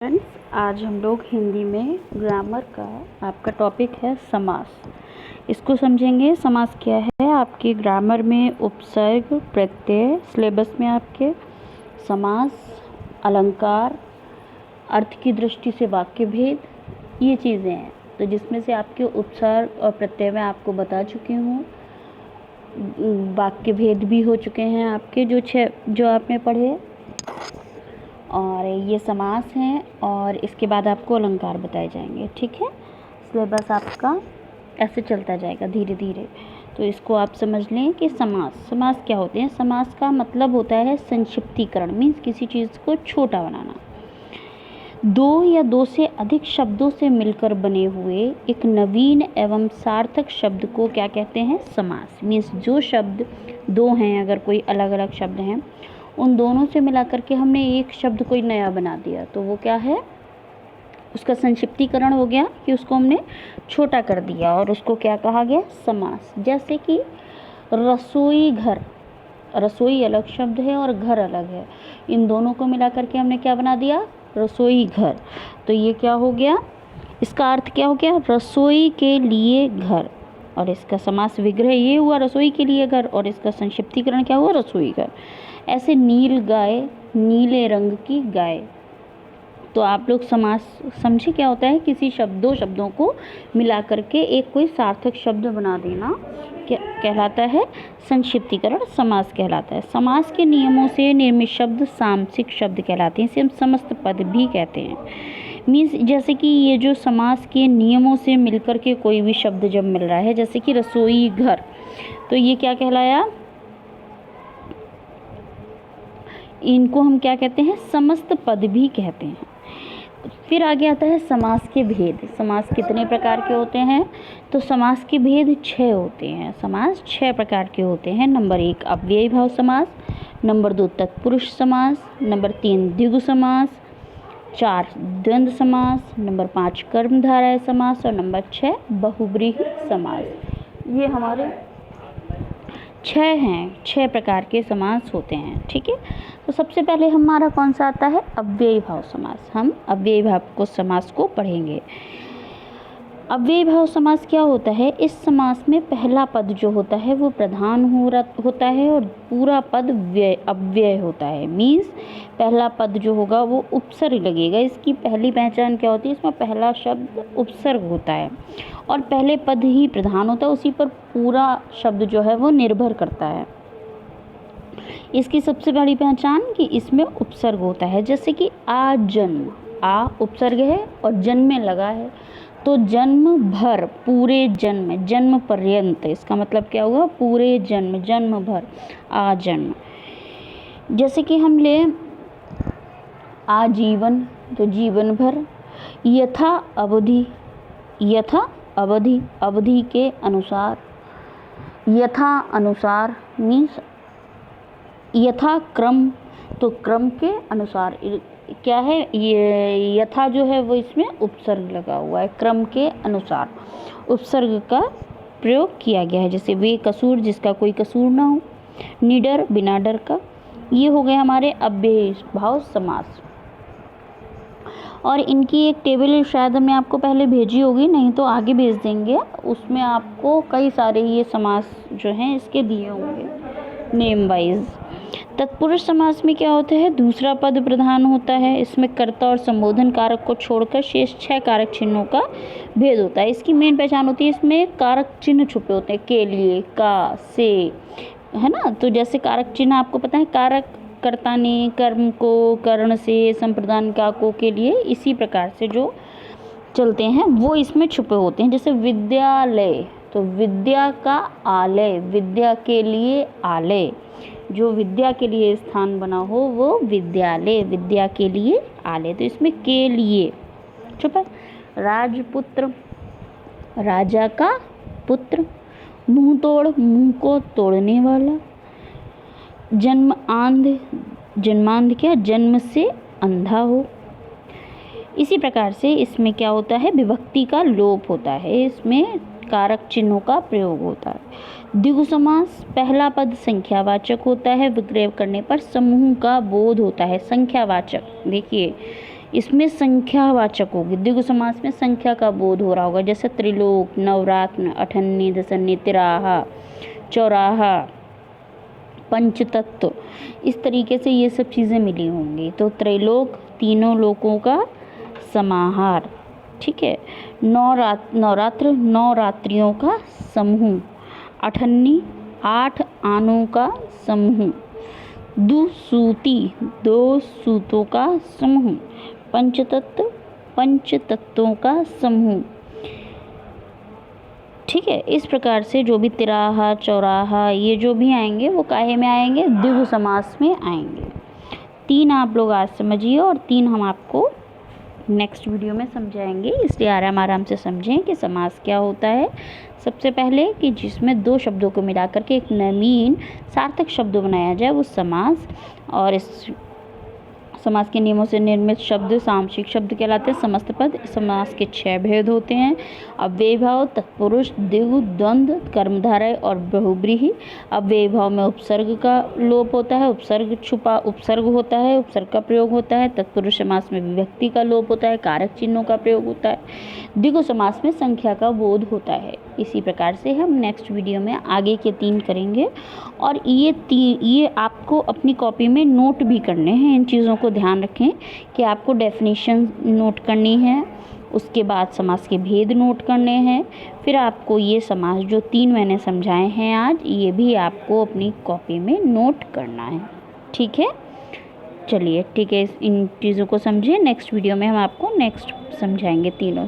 Friends, आज हम लोग हिंदी में ग्रामर का आपका टॉपिक है समास। इसको समझेंगे। समास क्या है? आपके ग्रामर में उपसर्ग, प्रत्यय, सिलेबस में आपके समास, अलंकार, अर्थ की दृष्टि से वाक्य भेद, ये चीज़ें हैं। तो जिसमें से आपके उपसर्ग और प्रत्यय में आपको बता चुकी हूँ, वाक्य भेद भी हो चुके हैं आपके जो आपने पढ़े, और ये समास हैं। और इसके बाद आपको अलंकार बताए जाएंगे। ठीक है, सिलेबस आपका ऐसे चलता जाएगा धीरे धीरे। तो इसको आप समझ लें कि समास क्या होते हैं। समास का मतलब होता है संक्षिप्तीकरण, मीन्स किसी चीज़ को छोटा बनाना। दो या दो से अधिक शब्दों से मिलकर बने हुए एक नवीन एवं सार्थक शब्द को क्या कहते हैं? समास। मीन्स जो शब्द दो हैं, अगर कोई अलग अलग शब्द हैं, उन दोनों से मिलाकर के हमने एक शब्द कोई नया बना दिया, तो वो क्या है? उसका संक्षिप्तीकरण हो गया कि उसको हमने छोटा कर दिया, और उसको क्या कहा गया? समास। जैसे कि रसोई घर, रसोई अलग शब्द है और घर अलग है, इन दोनों को मिलाकर के हमने क्या बना दिया? रसोई घर। तो ये क्या हो गया? इसका अर्थ क्या हो गया? रसोई के लिए घर। और इसका समास विग्रह ये हुआ रसोई के लिए घर, और इसका संक्षिप्तीकरण क्या हुआ? रसोई घर। ऐसे नील गाय, नीले रंग की गाय। तो आप लोग समास समझे क्या होता है? किसी दो शब्दों को मिला करके एक कोई सार्थक शब्द बना देना क्या कहलाता है? संक्षिप्तीकरण समास कहलाता है। समास के नियमों से निर्मित शब्द सामसिक शब्द कहलाते हैं। इसे हम समस्त पद भी कहते हैं। मीन्स जैसे कि ये जो समास के नियमों से मिलकर के कोई भी शब्द जब मिल रहा है, जैसे कि रसोई घर, तो ये क्या कहलाया? इनको हम क्या कहते हैं? समस्त पद भी कहते हैं। फिर आगे आता है समास के भेद। समास कितने प्रकार के होते हैं? तो समास के भेद 6 होते हैं। समास 6 प्रकार के होते हैं। नंबर 1 अव्ययी भाव समास, नंबर 2 तत्पुरुष समास, नंबर 3 द्विगु समास, 4 द्वंद्व समास, नंबर 5 कर्मधारय समास, और नंबर 6 बहुब्रीहि समास। ये हमारे 6 हैं, 6 प्रकार के समास होते हैं। ठीक है, तो सबसे पहले हमारा कौन सा आता है? अव्ययी भाव समास। हम अव्ययी भाव समास को पढ़ेंगे। अव्ययी भाव समास क्या होता है? इस समास में पहला पद जो होता है वो प्रधान होता है, और पूरा पद अव्यय होता है। मीन्स पहला पद जो होगा वो उपसर्ग लगेगा। इसकी पहली पहचान क्या होती है? इसमें पहला शब्द उपसर्ग होता है, और पहले पद ही प्रधान होता है, उसी पर पूरा शब्द जो है वो निर्भर करता है। इसकी सबसे बड़ी पहचान कि इसमें उपसर्ग होता है। जैसे कि आ जन्म, आ उपसर्ग है और जन्म में लगा है, तो जन्म भर, पूरे जन्म, जन्म पर्यंत, इसका मतलब क्या हुआ? पूरे जन्म, जन्म भर, आ जन्म। जैसे कि हम ले आजीवन, तो जीवन भर। यथा अवधि, यथा अवधि, अवधि के अनुसार। यथा अनुसार मीन्स यथा क्रम, तो क्रम के अनुसार क्या है? ये यथा जो है वो इसमें उपसर्ग लगा हुआ है, क्रम के अनुसार उपसर्ग का प्रयोग किया गया है। जैसे वे कसूर, जिसका कोई कसूर ना हो। निडर, बिना डर का। ये हो गए हमारे अव्ययी भाव समास। और इनकी एक टेबल शायद हमने आपको पहले भेजी होगी, नहीं तो आगे भेज देंगे। उसमें आपको कई सारे ये समास जो हैं इसके दिए होंगे नेम वाइज। तत्पुरुष समास में क्या होता है? दूसरा पद प्रधान होता है। इसमें कर्ता और संबोधन कारक को छोड़कर शेष 6 कारक चिन्हों का भेद होता है। इसकी मेन पहचान होती है, इसमें कारक चिन्ह छुपे होते हैं, के लिए, का, से, है ना। तो जैसे कारक चिन्ह आपको पता है, कारक कर्ता ने, कर्म को, कर्ण से, संप्रदान का को के लिए, इसी प्रकार से जो चलते हैं वो इसमें छुपे होते हैं। जैसे विद्यालय, तो विद्या का आलय, विद्या के लिए आलय, जो विद्या के लिए स्थान बना हो वो विद्यालय, विद्या के लिए आलय। तो इसमें के लिए छुपा। राजपुत्र, राजा का पुत्र। मुंह तोड़, मुंह को तोड़ने वाला। जन्मांध, जन्मांध क्या? जन्म से अंधा हो। इसी प्रकार से इसमें क्या होता है? विभक्ति का लोप होता है, इसमें कारक चिन्हों का प्रयोग होता है। द्विगु समास, पहला पद संख्यावाचक होता है, विग्रह करने पर समूह का बोध होता है। संख्यावाचक, देखिए इसमें संख्यावाचक होगी। द्विगु समास में संख्या का बोध हो रहा होगा, जैसे त्रिलोक, नवरात्र, अठन्नी, दसन्नी, तिराहा, चौराहा, पंचतत्व, इस तरीके से ये सब चीज़ें मिली होंगी। तो त्रैलोक तीनों लोकों का समाहार, ठीक है। नवरात्र नौ रात्रियों का समूह, अठन्नी 8 आनों का समूह, दुसूती 2 सूतों का समूह, पंचतत्व 5 तत्वों का समूह, ठीक है। इस प्रकार से जो भी तिराहा, चौराहा, ये जो भी आएंगे वो काहे में आएंगे, द्विगु समास में आएंगे। 3 आप लोग आज समझिए और 3 हम आपको नेक्स्ट वीडियो में समझाएंगे, इसलिए आराम से समझें कि समास क्या होता है। सबसे पहले कि जिसमें 2 शब्दों को मिलाकर के एक नवीन सार्थक शब्द बनाया जाए वो समास, और इस समास के नियमों से निर्मित शब्द सामसिक शब्द कहलाते हैं। समस्त पद, समास के 6 भेद होते हैं, अव्ययीभाव, तत्पुरुष, द्विगु, द्वंद्व, कर्मधारय और बहुव्रीहि। अव्ययीभाव में उपसर्ग का लोप होता है, उपसर्ग होता है, उपसर्ग का प्रयोग होता है। तत्पुरुष समास में विभक्ति का लोप होता है, कारक चिन्हों का प्रयोग होता है। द्विगु समास में संख्या का बोध होता है। इसी प्रकार से हम नेक्स्ट वीडियो में आगे के 3 करेंगे, और ये आपको अपनी कॉपी में नोट भी करने हैं। इन चीज़ों को ध्यान रखें कि आपको डेफिनेशन नोट करनी है, उसके बाद समास के भेद नोट करने हैं, फिर आपको ये समास जो 3 मैंने समझाए हैं आज, ये भी आपको अपनी कॉपी में नोट करना है, ठीक है। चलिए ठीक है, इन चीज़ों को समझिए। नेक्स्ट वीडियो में हम आपको नेक्स्ट समझाएंगे तीनों।